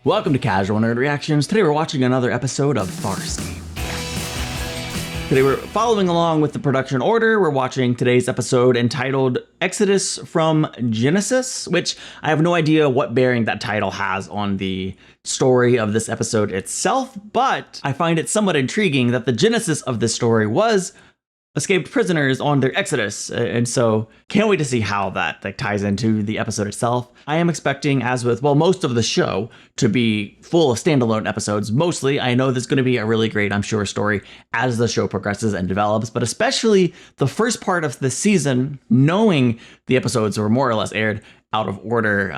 Welcome to Casual Nerd Reactions. Today we're watching another episode of Farscape. Today we're following along with the production order. We're watching today's episode entitled Exodus from Genesis, which I have no idea what bearing that title has on the story of this episode itself, but I find it somewhat intriguing that the genesis of this story was escaped prisoners on their exodus, and so can't wait to see how that ties into the episode itself. I am expecting, as with, well, most of the show, to be full of standalone episodes. Mostly, I know there's going to be a really great, I'm sure, story as the show progresses and develops, but especially the first part of the season, knowing the episodes were more or less aired out of order,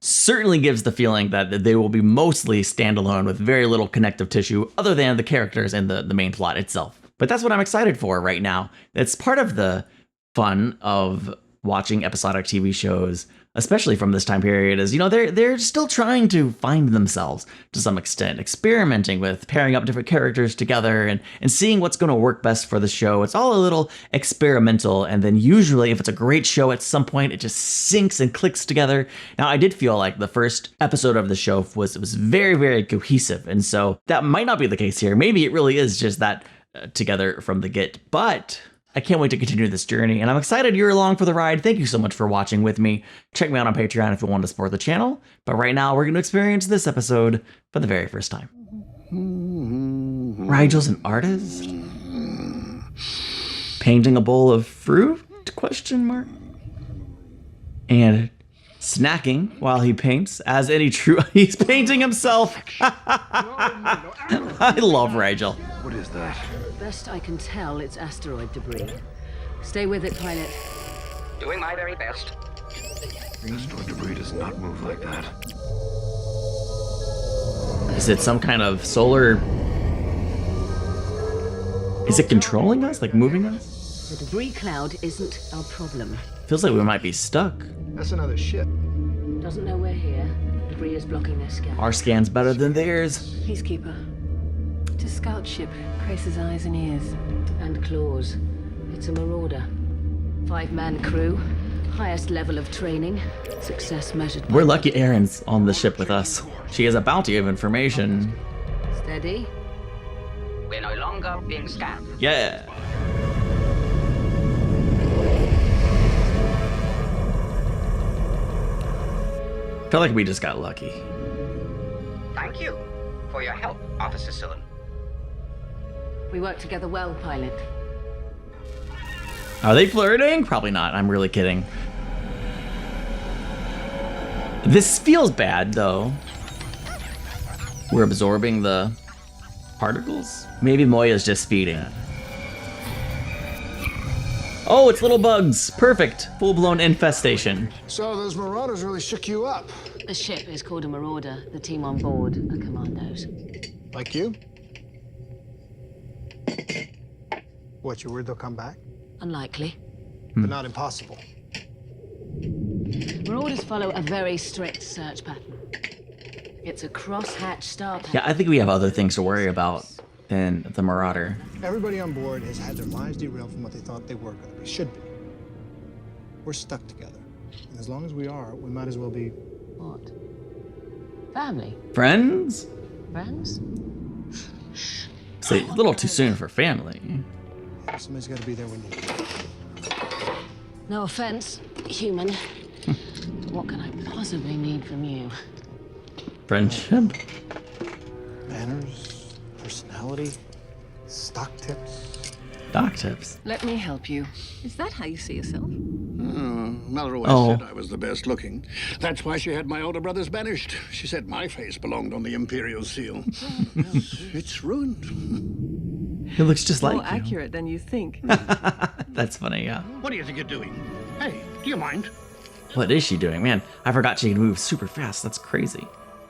certainly gives the feeling that they will be mostly standalone with very little connective tissue other than the characters and the main plot itself. But that's what I'm excited for right now. It's part of the fun of watching episodic TV shows, especially from this time period, is, you know, they're still trying to find themselves to some extent, experimenting with pairing up different characters together and seeing what's going to work best for the show. It's all a little experimental, and then usually if it's a great show at some point, it just syncs and clicks together. Now, I did feel like the first episode of the show was very, very cohesive, and so that might not be the case here. Maybe it really is just that together from the get, but I can't wait to continue this journey, and I'm excited you're along for the ride. Thank you so much for watching with me. Check me out on Patreon if you want to support the channel, but right now we're going to experience this episode for the very first time. Rigel's an artist? Painting a bowl of fruit? Question mark. And snacking while he paints, as any true... He's painting himself! I love Rigel. What is that? Best I can tell, it's asteroid debris. Stay with it, pilot. Doing my very best. Asteroid debris does not move like that. Is it some kind of solar... Is it controlling us? Like moving us? The debris cloud isn't our problem. Feels like we might be stuck. That's another ship. Doesn't know we're here. Debris is blocking their scan. Our scan's better than theirs. Peacekeeper. It's a scout ship. Grace's eyes and ears. And claws. It's a marauder. 5-man crew. Highest level of training. Success measured by... We're lucky Erin's on the ship with us. She has a bounty of information. Steady. We're no longer being scanned. Yeah. Felt like we just got lucky. Thank you for your help, Officer Sillin. We work together well, pilot. Are they flirting? Probably not. I'm really kidding. This feels bad, though. We're absorbing the particles? Maybe Moya's just feeding. Oh, it's little bugs. Perfect. Full-blown infestation. So those marauders really shook you up. The ship is called a marauder. The team on board are commandos. Like you? What, you're worried they'll come back? Unlikely. But not impossible. Marauders follow a very strict search pattern. It's a crosshatch star pattern. Yeah, I think we have other things to worry about than the Marauder. Everybody on board has had their lives derailed from what they thought they were going to be, should be. We're stuck together. And as long as we are, we might as well be... What? Family? Friends? Friends? It's a little too soon for family. Somebody's got to be there when you need it. No offense, human. What can I possibly need from you? Friendship? Manners, personality, stock tips. Doc tips. Let me help you. Is that how you see yourself? Mother always said I was the best looking. That's why she had my older brothers banished. She said my face belonged on the Imperial seal. It's ruined. He looks just like More you. accurate than you think. That's funny, yeah. What do you think you're doing? Hey, do you mind? What is she doing? Man, I forgot she can move super fast. That's crazy.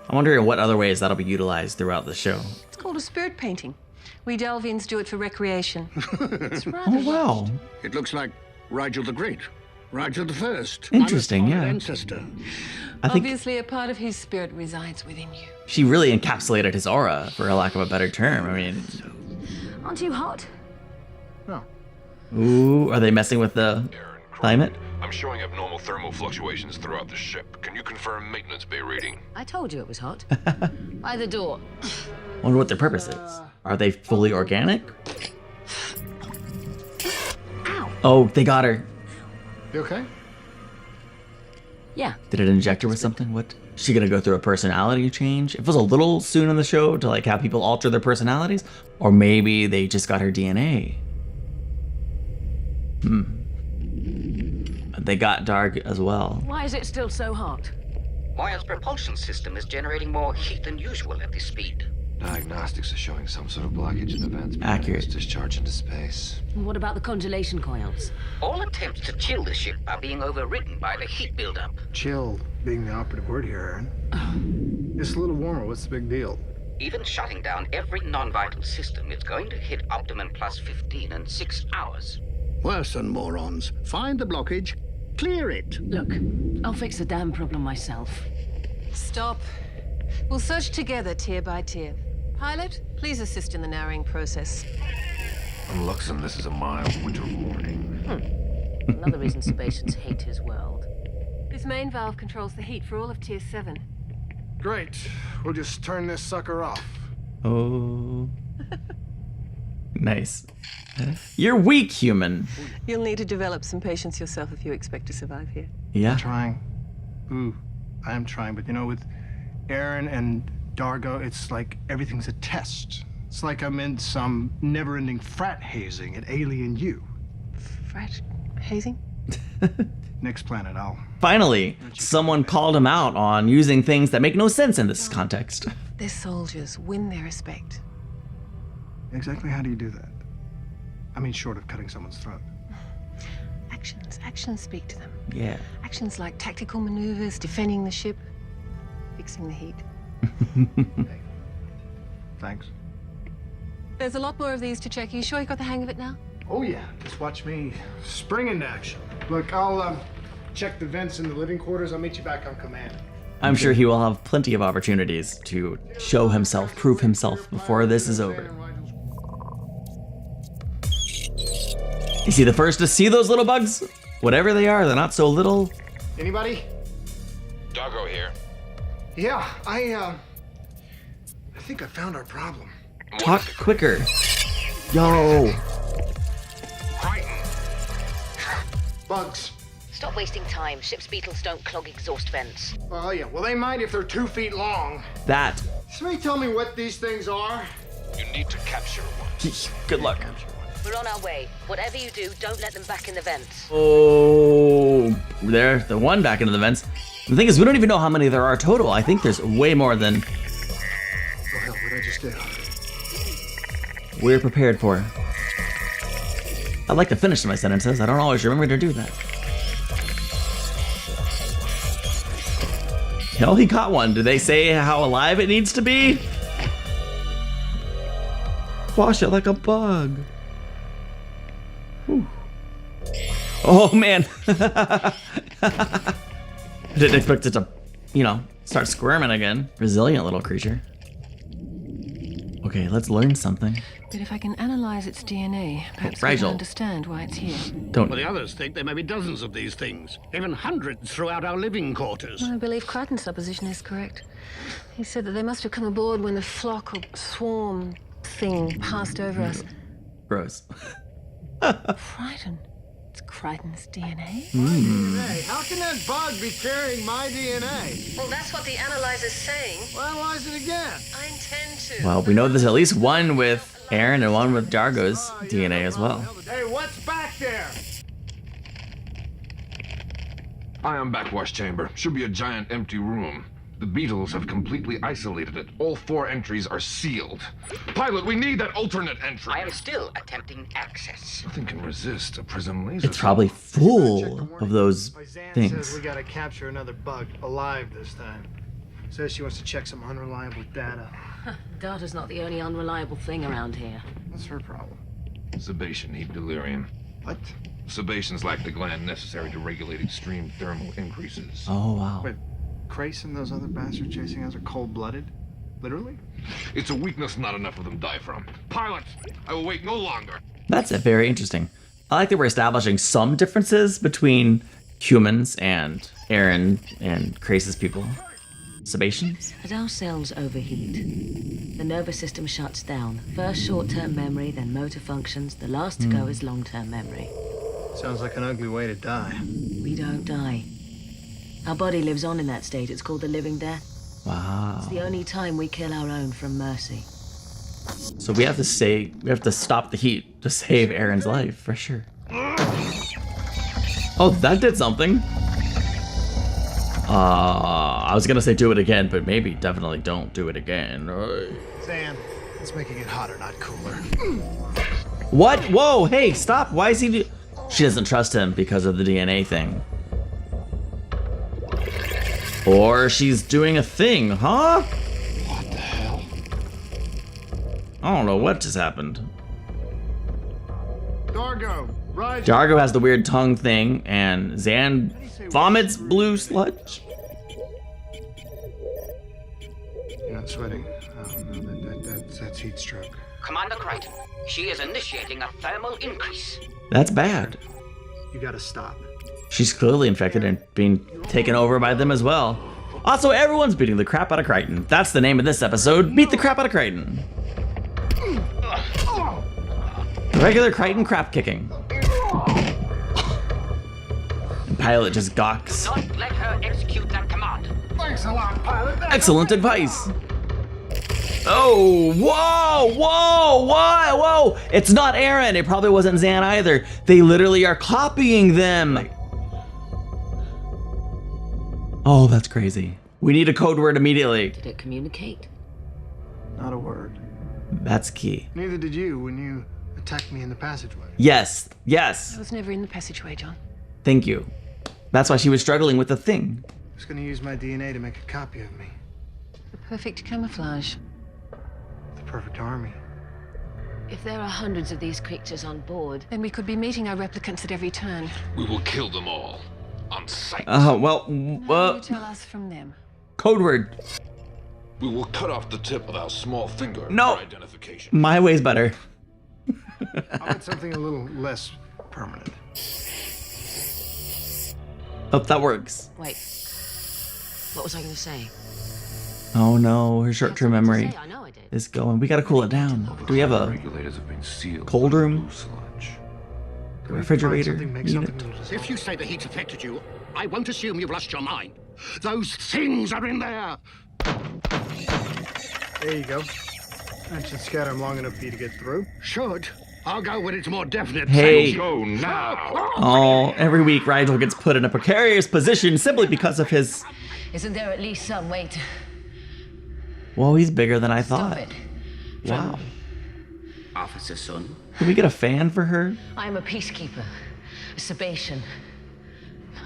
I wonder in what other ways that'll be utilized throughout the show. It's called a spirit painting. We Delvians do it for recreation. It's rather Oh, wow. It looks like Rigel the Great. Rigel the First. Interesting, I'm a yeah. ancestor. I think Obviously, a part of his spirit resides within you. she really encapsulated his aura, for a lack of a better term. I mean, Aren't you hot? No. ooh, are they messing with the climate? I'm showing abnormal thermal fluctuations throughout the ship. Can you confirm maintenance bay reading? I told you it was hot. By the door. Wonder what their purpose is. Are they fully organic? Ow. Oh, they got her. You okay? Yeah. Did it inject her with something? What? Is she gonna go through a personality change? It was a little soon in the show to like have people alter their personalities, or maybe they just got her DNA. They got Darg as well. Why is it still so hot? Moya's propulsion system is generating more heat than usual at this speed. Diagnostics are showing some sort of blockage in the vents. Accurate. Discharge into space. And what about the congelation coils? All attempts to chill the ship are being overridden by the heat buildup. Chill being the operative word here, Aaron. It's a little warmer. What's the big deal? Even shutting down every non-vital system, it's going to hit optimum plus 15 in 6 hours. Worse than morons. Find the blockage, clear it. Look, I'll fix the damn problem myself. Stop. We'll search together, tier by tier. Pilot, please assist in the narrowing process. I'm Luxon, this is a mild winter warning. Another reason Sebastians hate his world. This main valve controls the heat for all of Tier 7. Great. We'll just turn this sucker off. Oh. Nice. You're weak, human. You'll need to develop some patience yourself if you expect to survive here. Yeah. Trying. I am trying, but you know, with Aaron and Dargo, it's like everything's a test. It's like I'm in some never-ending frat hazing at Alien U. Frat hazing? Next planet, I'll... Finally, someone called him out on using things that make no sense in this context. Their soldiers win their respect. Exactly how do you do that? I mean, short of cutting someone's throat. Actions speak to them. Yeah. Actions like tactical maneuvers, defending the ship, fixing the heat. Hey. Thanks. There's a lot more of these to check. You sure you got the hang of it now? Oh yeah, just watch me spring into action. Look, I'll check the vents in the living quarters. I'll meet you back on command. I'm sure he will have plenty of opportunities to show himself, prove himself before this is over. Is he the first to see those little bugs? Whatever they are, they're not so little. Anybody? Doggo here. Yeah, I think I found our problem. Talk quicker. Yo. Bugs. Stop wasting time. Ship's beetles don't clog exhaust vents. Oh yeah, well they might if they're 2 feet long. That. Somebody tell me what these things are? You need to capture one. Good luck. We're on our way. Whatever you do, don't let them back in the vents. Oh, there, the one back into the vents. The thing is, we don't even know how many there are total. I think there's way more than Oh hell, what did I just do? we're prepared for. I like to finish my sentences. I don't always remember to do that. Hell, he caught one. Do they say how alive it needs to be? Wash it like a bug. Whew. Oh man. Didn't expect it to, start squirming again. Resilient little creature. Okay, let's learn something. But if I can analyze its DNA, perhaps I Fragile. can understand why it's here. Don't. Well, the others think there may be dozens of these things, even hundreds throughout our living quarters. I believe Crichton's supposition is correct. He said that they must have come aboard when the flock or swarm thing passed over us. Gross. Crichton? It's Crichton's DNA? Hey, how can that bug be carrying my DNA? Well, that's what the analyzer's saying. Well, analyze it again. I intend to. Well, we know there's at least one with Aaron and one with Dargo's DNA as well. Hey, what's back there? Ion backwash chamber. Should be a giant empty room. The beetles have completely isolated it. All 4 entries are sealed. Pilot, we need that alternate entry. I am still attempting access. Nothing can resist a prism laser. It's probably full of those My Zan things. says we gotta capture another bug alive this time. Says she wants to check some unreliable data. Data's not the only unreliable thing around here. What's her problem? Sebation heat delirium. What? Sebaceans lack the gland necessary to regulate extreme thermal increases. Oh, wow. Wait, Crace and those other bastards chasing us are cold-blooded? Literally? It's a weakness not enough of them die from. Pilot, I will wait no longer. That's very interesting. I like that we're establishing some differences between humans and Aaron and Crace's people. Sebaceans? As our cells overheat, the nervous system shuts down. First short-term memory, then motor functions. The last to go is long-term memory. Sounds like an ugly way to die. We don't die. Our body lives on in that state. It's called the living death. Wow. It's the only time we kill our own from mercy. So we have to stop the heat to save Aaron's life, for sure. Oh, that did something. I was gonna say do it again, but maybe definitely don't do it again. Sam, it's making it hotter, not cooler. What? Whoa, hey, stop. Why is he She doesn't trust him because of the DNA thing. Or she's doing a thing, huh? What the hell? I don't know what just happened. Dargo, rise. Dargo has the weird tongue thing, and Zan vomits blue sludge. You're not sweating. Oh, no, that's heat stroke. Commander Crichton, she is initiating a thermal increase. That's bad. You gotta stop. She's clearly infected and being taken over by them as well. Also, everyone's beating the crap out of Crichton. That's the name of this episode. Beat the crap out of Crichton. Regular Crichton crap kicking. And Pilot just gawks. Don't let her execute that command. Thanks a lot, pilot. Excellent advice. Oh, whoa, whoa, whoa, whoa. It's not Aaron. It probably wasn't Zan either. They literally are copying them. Oh, that's crazy. We need a code word immediately. Did it communicate? Not a word. That's key. Neither did you when you attacked me in the passageway. Yes, yes. I was never in the passageway, John. Thank you. That's why she was struggling with the thing. I was gonna use my DNA to make a copy of me. The perfect camouflage. The perfect army. If there are hundreds of these creatures on board, Then we could be meeting our replicants at every turn. We will kill them all. On sight. Well, You tell us from them. code word. We will cut off the tip of our small finger No. for identification. My way's better. I want something a little less permanent. Hope that works. wait. What was I going to say? Oh no, her short-term That's what I memory say, I know I did. is going. We gotta cool it down. Do we have a Regulators have been sealed. cold room? Blue sludge. Refrigerator Make unit? something little. If you say the heat's affected you, I won't assume you've lost your mind. Those things are in there. There you go. That should scatter them long enough for you to get through. Should. I'll go when it's more definite. Hey. Go now. Oh, every week Rigel gets put in a precarious position simply because of his... Isn't there at least some way to Whoa, he's bigger than I stop thought. it? Wow. Officer Sun, Can we get a fan for her? I am a peacekeeper, a Sebacean.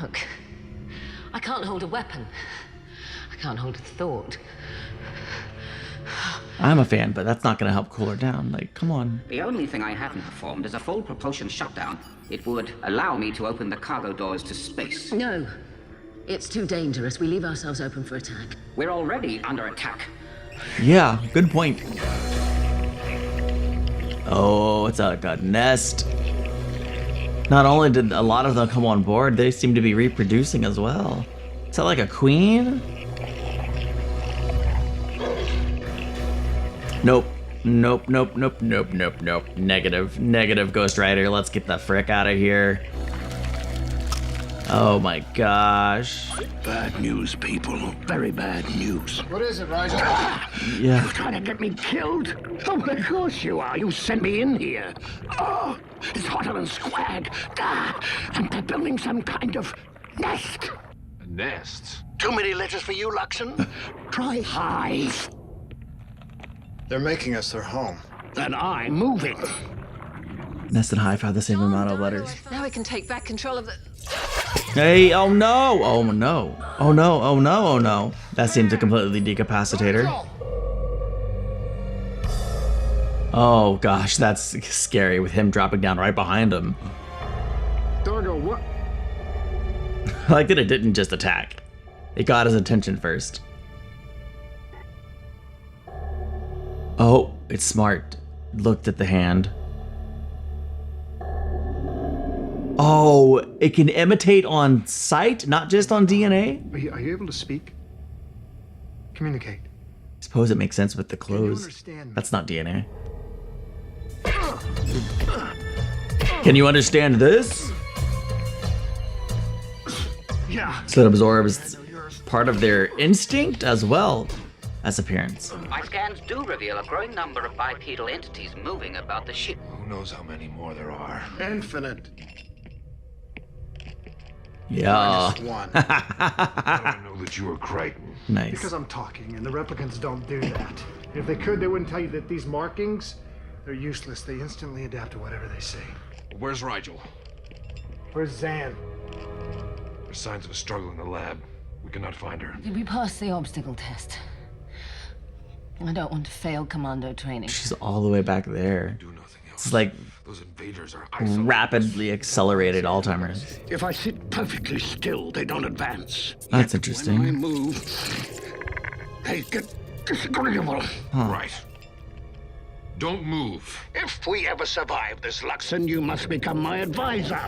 Look, I can't hold a weapon. I can't hold a thought. I'm a fan, but that's not gonna help cool her down. Like, come on. the only thing I haven't performed is a full propulsion shutdown. It would allow me to open the cargo doors to space. No, it's too dangerous. We leave ourselves open for attack. We're already under attack. Yeah, good point. Oh, it's like a nest. Not only did a lot of them come on board, they seem to be reproducing as well. Is that like a queen? Nope. Nope, nope, nope, nope, nope, nope. Negative. Negative, Ghost Rider. Let's get the frick out of here. Oh my gosh. Bad news, people. Very bad news. What is it, Rigel? Yeah. You're trying to get me killed? Oh, of course you are. You sent me in here. Oh, it's hotter than squag. And they're building some kind of nest. A nest. Too many letters for you, Luxon? Try hive. They're making us their home. Then I'm moving. Nest and Hive have the same amount of letters. Now we can take back control of the... Hey, oh no! Oh no. Oh no, oh no, oh no. That seemed to completely decapacitate her. Oh gosh, that's scary with him dropping down right behind him. Dargo, what? I like that it didn't just attack. It got his attention first. Oh, it's smart. Looked at the hand. Oh, it can imitate on sight, not just on DNA? Are you able to speak? Communicate. I suppose it makes sense with the clothes. understand me? That's not DNA. Can you understand this? Yeah. So it absorbs part of their instinct as well as appearance. My scans do reveal a growing number of bipedal entities moving about the ship. Who knows how many more there are? Infinite. Yeah. One. I don't know that you were Crichton. Nice. Because I'm talking, and the replicants don't do that. If they could, they wouldn't tell you that these markings, they're useless. They instantly adapt to whatever they see. Where's Rigel? Where's Zan? There's signs of a struggle in the lab. We cannot find her. Did we pass the obstacle test? I don't want to fail commando training. She's all the way back there. Do nothing else. It's like Those invaders are isolated. rapidly accelerated Alzheimer's. If I sit perfectly still, they don't advance. That's Yet interesting. When I move, they get disagreeable. Right. Don't move. If we ever survive this, Luxon, you must become my advisor.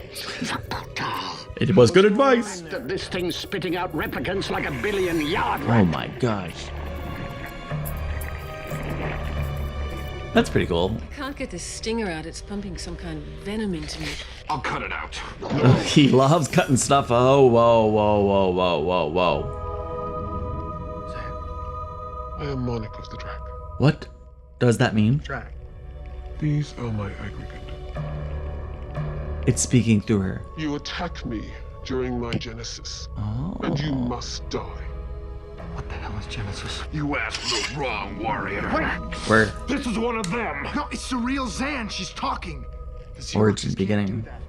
It was good advice. That this thing's spitting out replicants like a billion-yard Oh my gosh. That's pretty cool. I can't get this stinger out. It's pumping some kind of venom into me. I'll cut it out. He loves cutting stuff. Oh, whoa, whoa, whoa, whoa, whoa, whoa. I am monarch of the track. What does that mean? Track. These are my aggregate. It's speaking through her. You attack me during my genesis, Oh. and you must die. What the hell is Genesis? You asked the wrong warrior. Where? This is one of them. No, it's the real Zan. She's talking. The Xeroxes Origin can't beginning. do that.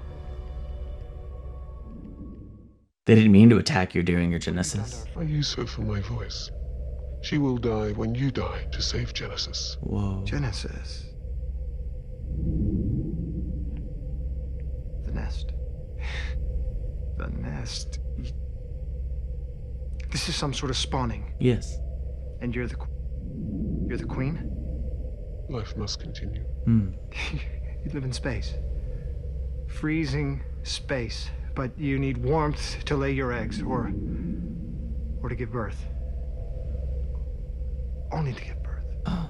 They didn't mean to attack you during your genesis. I use her for my voice. She will die when you die to save Genesis. Whoa. Genesis. The nest. The nest. This is some sort of spawning, Yes. and you're the queen. Life must continue. Hmm. You live in space, freezing space, but you need warmth to lay your eggs, or to give birth. Only to give birth. Oh.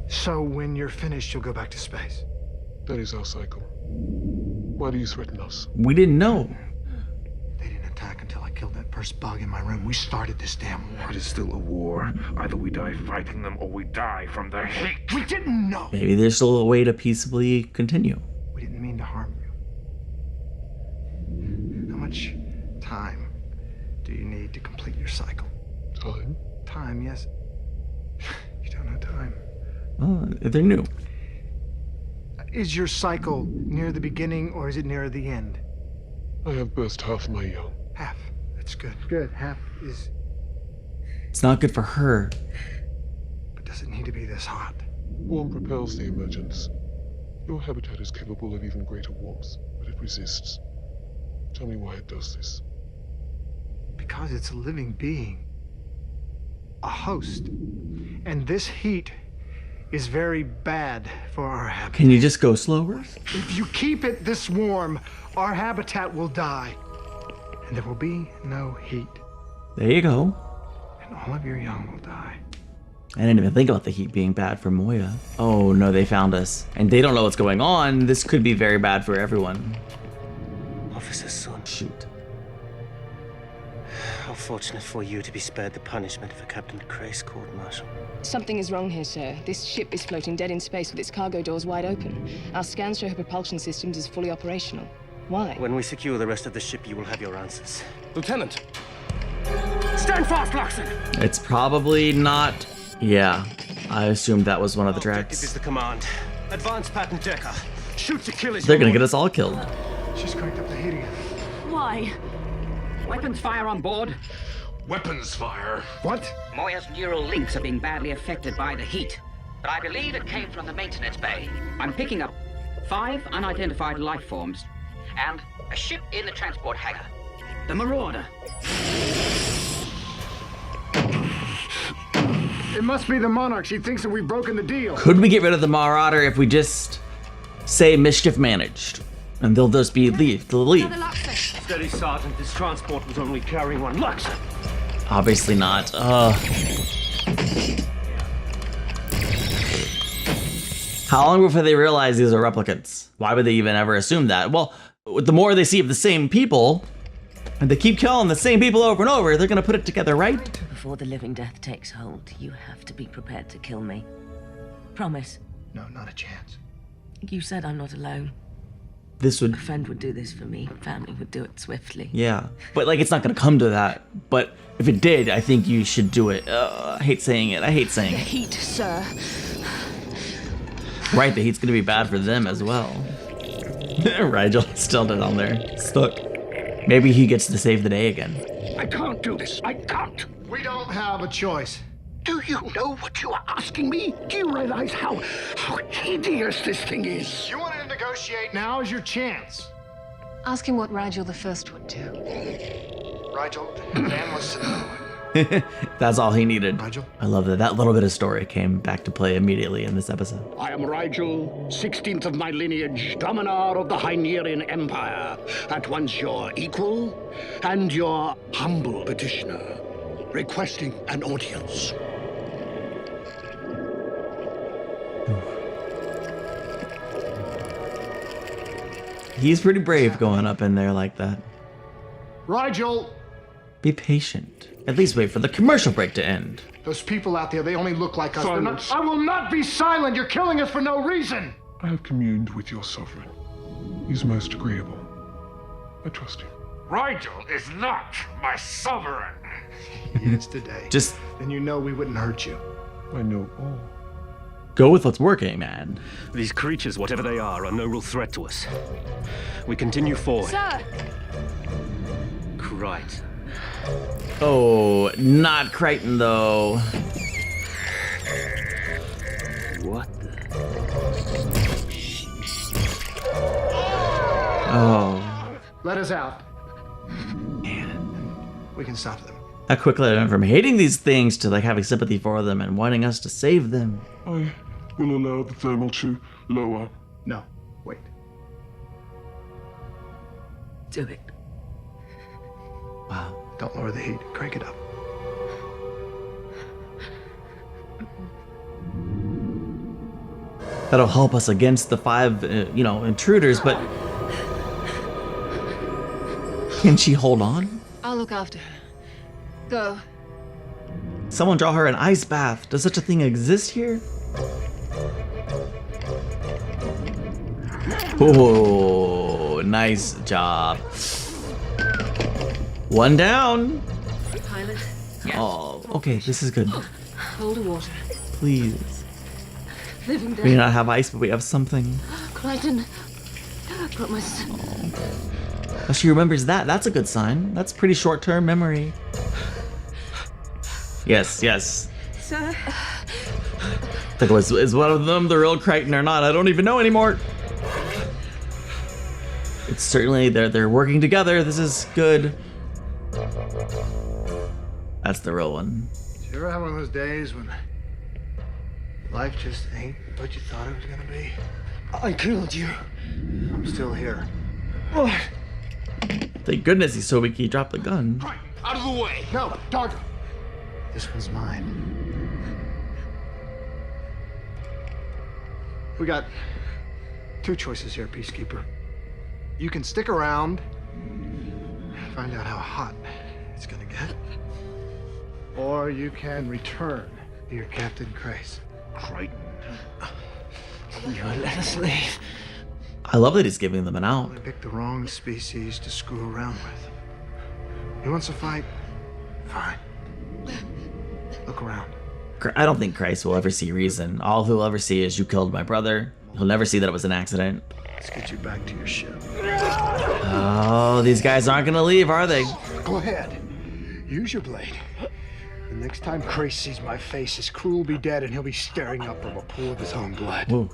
So when you're finished, you'll go back to space. That is our cycle. Why do you threaten us? We didn't know. They didn't attack until I killed that first bug in my room. We started this damn war. It is still a war. Either we die fighting them or we die from their hate. We didn't know. Maybe there's still a way to peaceably continue. We didn't mean to harm you. How much time do you need to complete your cycle? Time? Time, yes. You don't know time. Oh, they're new. Is your cycle near the beginning or is it near the end? I have burst half my young. Half. That's good. Good. Half is... It's not good for her. But does it need to be this hot? Warm propels the emergence. Your habitat is capable of even greater warmth, but it resists. Tell me why it does this. Because it's a living being. A host. And this heat is very bad for our habitat. Can you just go slower? If you keep it this warm, our habitat will die. And there will be no heat. There you go. And all of your young will die. I didn't even think about the heat being bad for Moya. Oh no, they found us. And they don't know what's going on. This could be very bad for everyone. Officer Sun, Shoot. how fortunate for you to be spared the punishment of a Captain Cray's court-martial. Something is wrong here, sir. This ship is floating dead in space with its cargo doors wide open. Our scans show her propulsion systems is fully operational. Why? When we secure the rest of the ship, you will have your answers. Lieutenant! Stand fast, Luxon! It's probably not... Yeah, I assumed that was one of the Objective is tracks. the command. Advance pattern decker. Shoot to kill is They're your gonna get order. us all killed. She's cranked up the heat again. Why? Weapons fire on board. Weapons fire. What? Moya's neural links are being badly affected by the heat, but I believe it came from the maintenance bay. I'm picking up 5 unidentified life forms and a ship in the transport hangar. The Marauder. It must be the Monarch. She thinks that we've broken the deal. Could we get rid of the Marauder if we just say mischief managed? And they'll just be leave. Steady, Sergeant. This transport was only carrying one Luxor. Obviously not. How long before they realize these are replicants? Why would they even ever assume that? Well, the more they see of the same people, and they keep killing the same people over and over, they're gonna put it together, right? Before the living death takes hold, you have to be prepared to kill me. Promise. No, not a chance. You said I'm not alone. This would... A friend would do this for me. Family would do it swiftly. Yeah, but like it's not gonna come to that. But if it did, I think you should do it. I hate saying it. The heat, sir. Right, the heat's gonna be bad for them as well. Rigel still down there, stuck. Maybe he gets to save the day again. I can't do this. I can't. We don't have a choice. Do you know what you are asking me? Do you realize how hideous this thing is? You wanted to negotiate, now is your chance. Ask him what Rigel the First would do. Rigel, Dan wants to know. That's all he needed. Rigel? I love that. That little bit of story came back to play immediately in this episode. I am Rigel, 16th of my lineage, Dominar of the Hynerian Empire, at once your equal and your humble petitioner, requesting an audience. He's pretty brave going up in there like that. Rigel! Be patient. At least wait for the commercial break to end. Those people out there, they only look like us. Silence. I will not be silent! You're killing us for no reason! I have communed with your sovereign. He's most agreeable. I trust him. Rigel is not my sovereign. He is today. Just... Then you know we wouldn't hurt you. I know all. Go with what's working, man. These creatures, whatever they are no real threat to us. We continue forward. Sir! Right. Oh, not Crichton, though. What the... Oh. Let us out. Man. We can stop them. How quickly I went from hating these things to like having sympathy for them and wanting us to save them. I will allow the thermal to lower. No, wait. Do it. Wow. Don't lower the heat. Crank it up. That'll help us against the 5, intruders, but... Can she hold on? I'll look after her. Go. Someone draw her an ice bath. Does such a thing exist here? Oh, nice job. One down. Pilot. Oh, okay, this is good. Hold the water. Please. Living We death. do not have ice, but we have something. Crichton. Got my son. Oh, she remembers that. That's a good sign. That's pretty short-term memory. Yes, yes. Sir. Like, is one of them the real Crichton or not? I don't even know anymore. It's certainly, they're working together. This is good. That's the real one. Did you ever have one of those days when life just ain't what you thought it was gonna be? I killed you. I'm still here. Oh. Thank goodness he's so weak he dropped the gun. Out of the way! No, Dargo. This one's mine. We got 2 choices here, Peacekeeper. You can stick around and find out how hot it's gonna get. Or you can return to your Captain Grace. Crichton. You let us leave. I love that he's giving them an out. They picked the wrong species to screw around with. He wants to fight? Fine. Look around. I don't think Christ will ever see reason. All he'll ever see is you killed my brother. He'll never see that it was an accident. Let's get you back to your ship. Oh, these guys aren't gonna leave, are they? Go ahead. Use your blade. The next time Grace sees my face, his crew will be dead and he'll be staring up from a pool of his own blood. Whoa.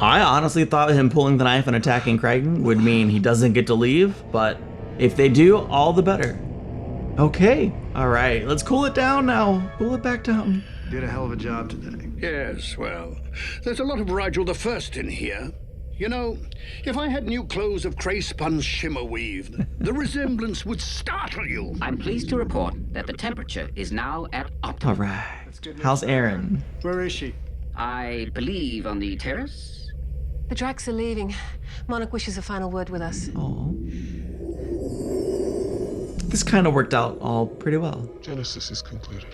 I honestly thought him pulling the knife and attacking Crichton would mean he doesn't get to leave, but if they do, all the better. Okay, all right, let's cool it down now. Cool it back down. Did a hell of a job today. Yes, well, there's a lot of Rigel the First in here. You know, if I had new clothes of cray-spun shimmer weave, the resemblance would startle you. I'm pleased to report that the temperature is now at optimum. All right. How's Aaron? Where is she? I believe on the terrace. The Dracs are leaving. Monarch wishes a final word with us. Oh. This kind of worked out all pretty well. Genesis is concluded.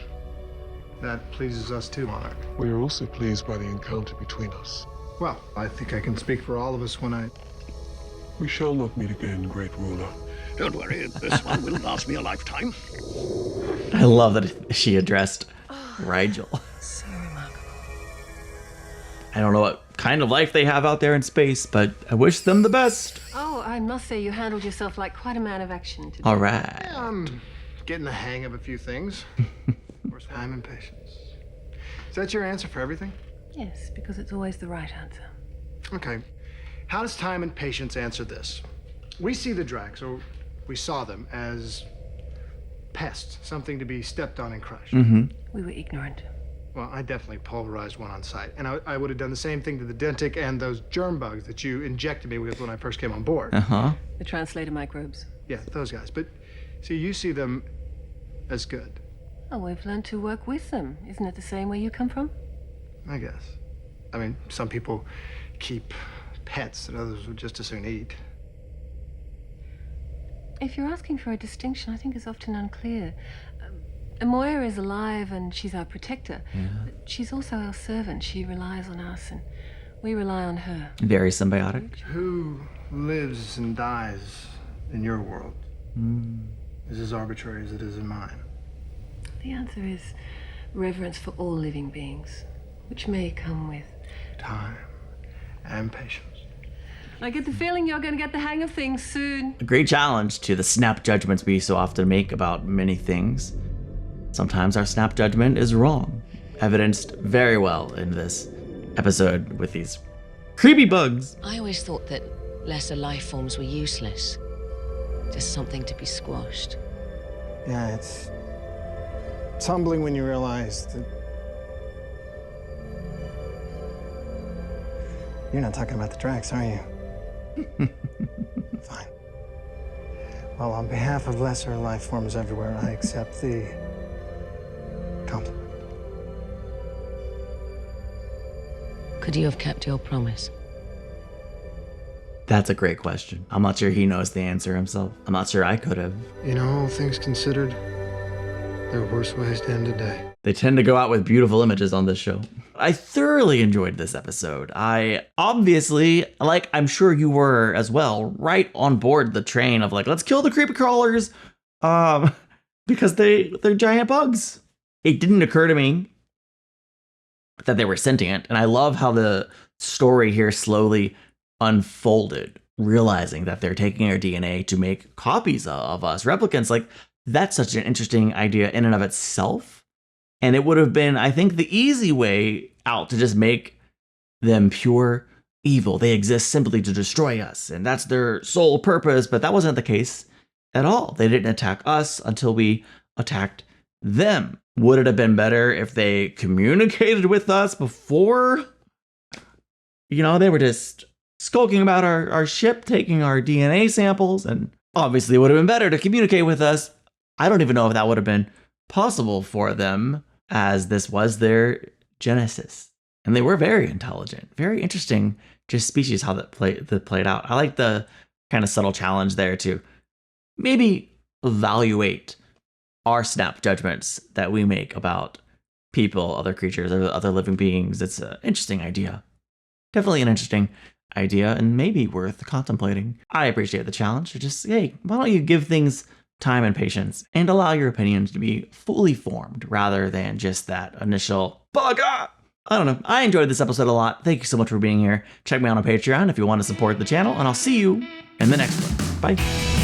That pleases us too, Monarch. We are also pleased by the encounter between us. Well, I think I can speak for all of us when I... We shall not meet again, great ruler. Don't worry, this one will last me a lifetime. I love that she addressed Rigel. So remarkable. I don't know what kind of life they have out there in space, but I wish them the best. Oh, I must say you handled yourself like quite a man of action today. All right. Yeah, I'm getting the hang of a few things. Where's time and patience? Is that your answer for everything? Yes, because it's always the right answer. Okay. How does time and patience answer this? We see the Dracs, or we saw them, as pests, something to be stepped on and crushed. We were ignorant. Well, I definitely pulverized one on sight. And I would have done the same thing to the dentic and those germ bugs that you injected me with when I first came on board. Uh-huh. The translator microbes. Yeah, those guys. But, see, you see them as good. Oh, we've learned to work with them. Isn't it the same where you come from? I guess. I mean, some people keep pets that others would just as soon eat. If you're asking for a distinction, I think it's often unclear. Amoya is alive and she's our protector. Yeah. But she's also our servant. She relies on us and we rely on her. Very symbiotic. Who lives and dies in your world is as arbitrary as it is in mine. The answer is reverence for all living beings, which may come with time and patience. I get the feeling you're going to get the hang of things soon. A great challenge to the snap judgments we so often make about many things. Sometimes our snap judgment is wrong, evidenced very well in this episode with these creepy bugs. I always thought that lesser life forms were useless. Just something to be squashed. Yeah, it's humbling when you realize that you're not talking about the Dracs, are you? Fine. Well, on behalf of lesser life forms everywhere, I accept the compliment. Could you have kept your promise? That's a great question. I'm not sure he knows the answer himself. I'm not sure I could have. You know, all things considered, there are worse ways to end a day. They tend to go out with beautiful images on this show. I thoroughly enjoyed this episode. I obviously, like I'm sure you were as well, right on board the train of like, let's kill the creepy crawlers, because they're giant bugs. It didn't occur to me that they were sentient, and I love how the story here slowly unfolded, realizing that they're taking our DNA to make copies of us, replicants. Like, that's such an interesting idea in and of itself. And it would have been, I think, the easy way out to just make them pure evil. They exist simply to destroy us, and that's their sole purpose. But that wasn't the case at all. They didn't attack us until we attacked them. Would it have been better if they communicated with us before? You know, they were just skulking about our ship, taking our DNA samples, and obviously it would have been better to communicate with us. I don't even know if that would have been possible for them, as this was their genesis. And they were very intelligent, very interesting, just species, how that played out. I like the kind of subtle challenge there to maybe evaluate our snap judgments that we make about people, other creatures, other living beings. It's an interesting idea. Definitely an interesting idea and maybe worth contemplating. I appreciate the challenge. Just, hey, why don't you give things time and patience and allow your opinions to be fully formed rather than just that initial bugger. I don't know. I enjoyed this episode a lot. Thank you so much for being here. Check me out on Patreon if you want to support the channel, and I'll see you in the next one. Bye.